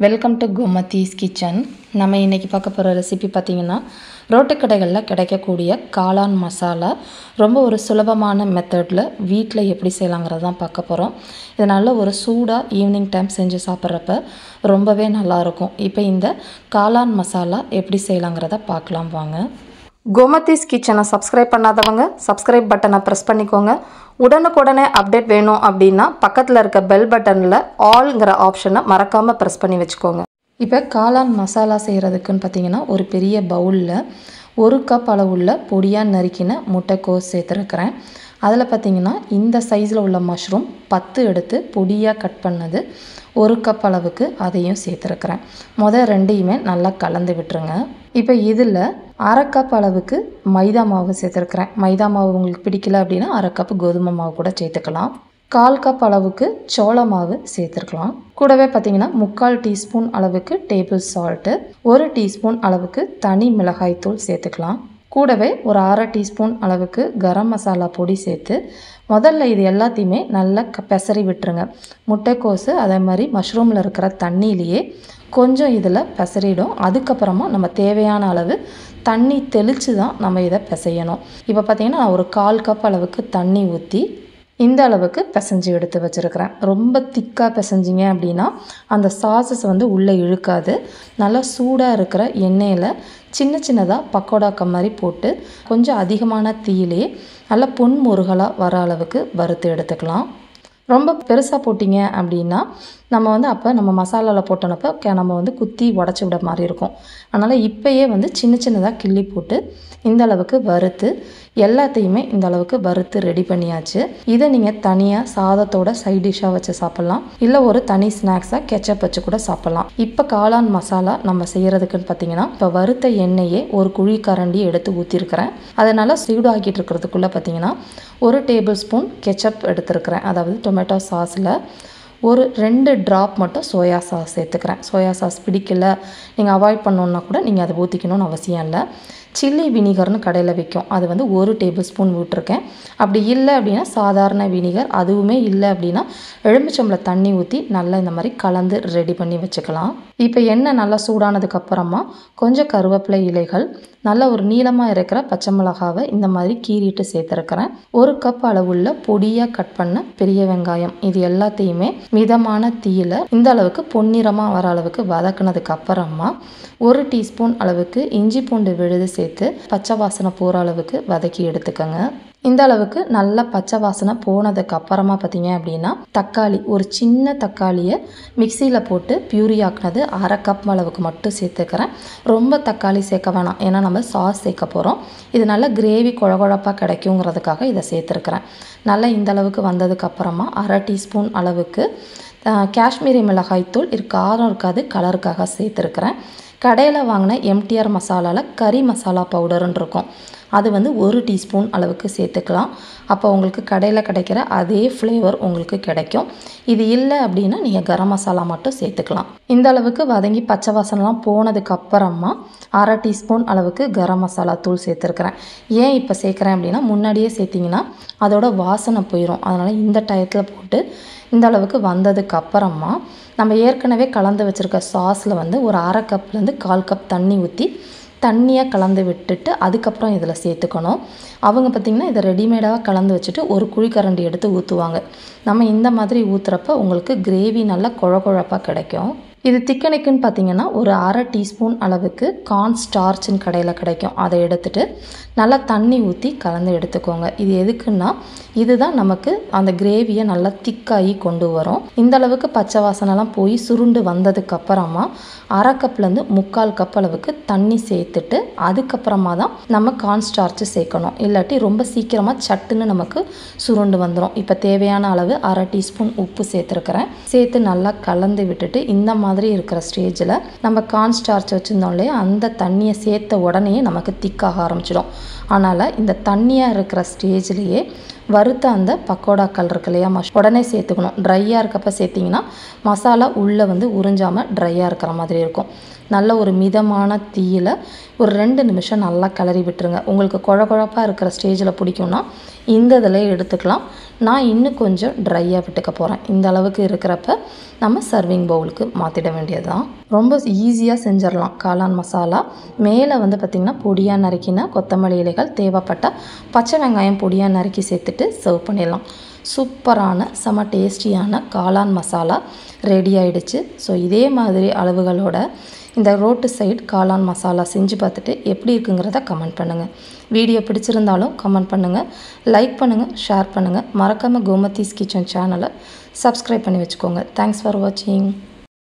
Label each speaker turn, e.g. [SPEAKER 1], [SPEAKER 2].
[SPEAKER 1] Welcome to Gomathi's kitchen. நம்ம இன்றைக்கி பார்க்க போகிற ரெசிபி பார்த்திங்கன்னா ரோட்டு கடைகளில் கிடைக்கக்கூடிய காளான் மசாலா. ரொம்ப ஒரு சுலபமான மெத்தடில் வீட்டில் எப்படி செய்யலாங்கிறது தான் பார்க்க போகிறோம். இதனால் ஒரு சூடாக ஈவினிங் டைம் செஞ்சு சாப்பிட்றப்ப ரொம்பவே நல்லாயிருக்கும். இப்போ இந்த காளான் மசாலா எப்படி செய்யலாங்கிறத பார்க்கலாம் வாங்க. கோமதிஸ் கிச்சனை சப்ஸ்கிரைப் பண்ணாதவங்க சப்ஸ்கிரைப் பட்டனை ப்ரெஸ் பண்ணிக்கோங்க. உடனுக்குடனே அப்டேட் வேணும் அப்படின்னா பக்கத்தில் இருக்க பெல் பட்டனில் ஆல்ங்கிற ஆப்ஷனை மறக்காமல் ப்ரெஸ் பண்ணி வச்சுக்கோங்க. இப்போ காளான் மசாலா செய்கிறதுக்குன்னு பார்த்தீங்கன்னா ஒரு பெரிய பவுலில் 1 கப் அளவுள்ள பொடியாக நறுக்கின முட்டைக்கோஸ் சேர்த்துருக்கிறேன். அதில் பார்த்திங்கன்னா இந்த சைஸில் உள்ள மஷ்ரூம் 10 எடுத்து பொடியாக கட் பண்ணது 1 கப் அளவுக்கு அதையும் சேர்த்துருக்கிறேன். ரெண்டையுமே நல்லா கலந்து விட்டுருங்க. இப்போ இதில் 1/2 கப் அளவுக்கு மைதா மாவு சேர்த்துருக்கிறேன். மைதா மாவு உங்களுக்கு பிடிக்கல அப்படின்னா 1/2 கப் கோதுமை மாவு கூட சேர்த்துக்கலாம். 1/4 கப் அளவுக்கு சோள மாவு சேர்த்துருக்கலாம். கூடவே பார்த்திங்கன்னா 3/4 டீஸ்பூன் அளவுக்கு டேபிள் சால்ட்டு, 1 டீஸ்பூன் அளவுக்கு தனி மிளகாய் தூள் சேர்த்துக்கலாம். கூடவே ஒரு 1/2 டீஸ்பூன் அளவுக்கு கரம் மசாலா பொடி சேர்த்து முதல்ல இது எல்லாத்தையுமே நல்லா பெசரி விட்டுருங்க. முட்டைக்கோஸு அதே மாதிரி மஷ்ரூமில் இருக்கிற தண்ணியிலேயே கொஞ்சம் இதில் பெசரிடும். அதுக்கப்புறமா நம்ம தேவையான அளவு தண்ணி தெளித்து தான் நம்ம இதை பிசையணும். இப்போ பார்த்திங்கன்னா நான் ஒரு 1/4 கப் அளவுக்கு தண்ணி ஊற்றி இந்த அளவுக்கு பிசைஞ்சு எடுத்து வச்சுருக்கிறேன். ரொம்ப திக்காக பிசைஞ்சிங்க அப்படின்னா அந்த சாஸஸ் உள்ளே இழுக்காது. நல்லா சூடாக இருக்கிற எண்ணெயில் சின்ன சின்னதாக பக்கோடாக்க மாதிரி போட்டு கொஞ்சம் அதிகமான தீயிலே நல்லா பொன் முருகலாக வர அளவுக்கு வறுத்து எடுத்துக்கலாம். ரொம்ப பெருசாக போட்டிங்க அப்படின்னா நம்ம அப்போ நம்ம மசாலாவில் போட்டோன்னப்போ நம்ம குத்தி உடச்சி விட மாதிரி இருக்கும். அதனால் இப்போயே சின்ன சின்னதாக கிள்ளி போட்டு இந்த அளவுக்கு வறுத்து எல்லாத்தையுமே இந்த அளவுக்கு வறுத்து ரெடி பண்ணியாச்சு. இதை நீங்கள் தனியாக சாதத்தோட சைட் டிஷ்ஷாக வச்சு சாப்பிட்லாம், இல்லை ஒரு தனி ஸ்நாக்ஸாக கெச்சப் வச்சு கூட சாப்பிட்லாம். இப்போ காளான் மசாலா நம்ம செய்கிறதுக்குன்னு பார்த்தீங்கன்னா இப்போ வறுத்த எண்ணெயே ஒரு குழி கரண்டி எடுத்து ஊற்றிருக்கிறேன். அதனால் சூடாக்கிட்டு இருக்கிறதுக்குள்ளே பார்த்தீங்கன்னா 1 டேபிள் ஸ்பூன் கெச்சப் எடுத்துருக்கிறேன். அதாவது டொமேட்டோ சாஸில் ஒரு 2 ட்ராப் மட்டும் சோயா சாஸ் சேர்த்துக்கிறேன். சோயா சாஸ் பிடிக்கல நீங்கள் அவாய்ட் பண்ணணுன்னா கூட நீங்கள் அதை ஊற்றிக்கணும்னு அவசியம் இல்லை. சில்லி வினிகர்னு கடையில் விற்கும், அது 1 டேபிள் ஸ்பூன் விட்டுருக்கேன். அப்படி இல்லை அப்படின்னா சாதாரண வினிகர், அதுவுமே இல்லை அப்படின்னா எலுமிச்சம்பழ தண்ணி ஊற்றி நல்லா இந்த மாதிரி கலந்து ரெடி பண்ணி வச்சுக்கலாம். இப்போ எண்ணெய் நல்லா சூடானதுக்கப்புறமா கொஞ்சம் கருவேப்பிலை இலைகள், நல்ல ஒரு நீளமாக இருக்கிற பச்சை மிளகாவை இந்த மாதிரி கீறிட்டு சேர்த்துருக்கிறேன். 1 கப் அளவுள்ள பொடியாக கட் பண்ண பெரிய வெங்காயம், இது எல்லாத்தையுமே மிதமான தீயில் இந்த அளவுக்கு பொன்னிறமாக வர அளவுக்கு வதக்குனதுக்கு அப்புறமா 1 டீஸ்பூன் அளவுக்கு இஞ்சி பூண்டு விழுது சேர்த்து பச்சை வாசனை போகிற அளவுக்கு வதக்கி எடுத்துக்கோங்க. இந்த அளவுக்கு நல்லா பச்சை வாசனை போனதுக்கு அப்புறமா பார்த்தீங்க அப்படின்னா தக்காளி, ஒரு சின்ன தக்காளியை மிக்சியில் போட்டு பியூரி ஆக்குனது 1/2 கப் அளவுக்கு மட்டும் சேர்த்துக்கிறேன். ரொம்ப தக்காளி சேர்க்க வேணாம், ஏன்னா நம்ம சாஸ் சேர்க்க போகிறோம். இது நல்லா கிரேவி குழகுழப்பாக கிடைக்குங்கிறதுக்காக இதை சேர்த்துருக்கிறேன். நல்லா இந்த அளவுக்கு வந்ததுக்கு அப்புறமா 1/2 டீஸ்பூன் அளவுக்கு காஷ்மீரி மிளகாய் தூள், காரம் இருக்காது கலருக்காக சேர்த்துருக்கிறேன். கடையில் வாங்கின எம்டிஆர் மசாலாவில் கறி மசாலா பவுடருன்னு இருக்கும், அது 1 டீஸ்பூன் அளவுக்கு சேர்த்துக்கலாம். அப்போ உங்களுக்கு கடையில் கிடைக்கிற அதே ஃப்ளேவர் உங்களுக்கு கிடைக்கும். இது இல்லை அப்படின்னா நீங்கள் கரம் மசாலா மட்டும் சேர்த்துக்கலாம். இந்த அளவுக்கு வதங்கி பச்சை வாசனைலாம் போனதுக்கு அப்புறமா 1/2 டீஸ்பூன் அளவுக்கு கரம் மசாலா தூள் சேர்த்துருக்கிறேன். ஏன் இப்போ சேர்க்குறேன் அப்படின்னா முன்னாடியே சேர்த்திங்கன்னா அதோட வாசனை போயிடும். அதனால் இந்த டயத்தில் போட்டு இந்த அளவுக்கு வந்ததுக்கு அப்புறமா நம்ம ஏற்கனவே கலந்து வச்சுருக்க சாஸில் ஒரு 1/2 கப்லேருந்து 1/4 கப் தண்ணி ஊற்றி தண்ணியாக கலந்து விட்டுட்டு அதுக்கப்புறம் இதில் சேர்த்துக்கணும். அவங்க பார்த்திங்கன்னா இதை ரெடிமேடாக கலந்து வச்சுட்டு ஒரு குழிக்கரண்டி எடுத்து ஊற்றுவாங்க. நம்ம இந்த மாதிரி ஊற்றுறப்ப உங்களுக்கு கிரேவி நல்லா குழகுழப்பாக கிடைக்கும். இது திக்கனைக்குன்னு பார்த்திங்கன்னா ஒரு 1/2 டீஸ்பூன் அளவுக்கு கார்ன் ஸ்டார்ச்னு கடையில் கிடைக்கும், அதை எடுத்துகிட்டு நல்லா தண்ணி ஊற்றி கலந்து எடுத்துக்கோங்க. இது எதுக்குன்னா இதுதான் நமக்கு அந்த கிரேவியை நல்லா திக்காகி கொண்டு வரும். இந்த அளவுக்கு பச்சை வாசனைலாம் போய் சுருண்டு வந்ததுக்கப்புறமா 1/2 கப்லேருந்து 3/4 கப் அளவுக்கு தண்ணி சேர்த்துட்டு அதுக்கப்புறமா தான் நம்ம கார்ன் ஸ்டார்ச்சு சேர்க்கணும். இல்லாட்டி ரொம்ப சீக்கிரமாக சட்டுன்னு நமக்கு சுருண்டு வந்துடும். இப்போ தேவையான அளவு 1/2 டீஸ்பூன் உப்பு சேர்த்துருக்கிறேன். சேர்த்து நல்லா கலந்து விட்டுட்டு இந்த மாதிரி இருக்கிற ஸ்டேஜில் நம்ம கார்ன் ஸ்டார்ச் வச்சுருந்தோம் இல்லையா, அந்த தண்ணியை சேர்த்த உடனே நமக்கு திக்காக ஆரம்பிச்சிடும். அதனால் இந்த தண்ணியாக இருக்கிற ஸ்டேஜ்லேயே வறுத்த அந்த பக்கோடாக்கள் இருக்கு இல்லையா, உடனே சேர்த்துக்கணும். ட்ரையாக இருக்கப்போ சேர்த்திங்கன்னா மசாலா உள்ளே உறிஞ்சாமல் ட்ரையாக இருக்கிற மாதிரி இருக்கும். நல்ல ஒரு மிதமான தீயில் ஒரு 2 நிமிஷம் நல்லா கிளறி விட்டுருங்க. உங்களுக்கு குழகுழப்பாக இருக்கிற ஸ்டேஜில் பிடிக்கும்னா இந்த இதில் எடுத்துக்கலாம். நான் இன்னும் கொஞ்சம் ட்ரையாக விட்டுக்க போகிறேன். இந்த அளவுக்கு இருக்கிறப்ப நம்ம சர்விங் பவுலுக்கு மாற்றிட வேண்டியது தான். ரொம்ப ஈஸியாக செஞ்சிடலாம் காளான் மசாலா. மேலே வந்து பார்த்திங்கன்னா பொடியாக நறுக்கின கொத்தமல்லி இலைகள், தேவைப்பட்டால் பச்சை வெங்காயம் பொடியாக நறுக்கி சேர்த்துட்டு சர்வ் பண்ணிடலாம். சூப்பரான செம டேஸ்டியான காளான் மசாலா ரெடி ஆகிடுச்சு. ஸோ இதே மாதிரி அளவுகளோட இந்த ரோட்டு சைடு காளான் மசாலா செஞ்சு பார்த்துட்டு எப்படி இருக்குங்கிறத கமெண்ட் பண்ணுங்கள். வீடியோ பிடிச்சிருந்தாலும் கமெண்ட் பண்ணுங்கள், லைக் பண்ணுங்கள், ஷேர் பண்ணுங்கள். மறக்காமல் கோமதிஸ் கிச்சன் சேனலை சப்ஸ்கிரைப் பண்ணி வச்சுக்கோங்க. தேங்க்ஸ் ஃபார் வாட்சிங்.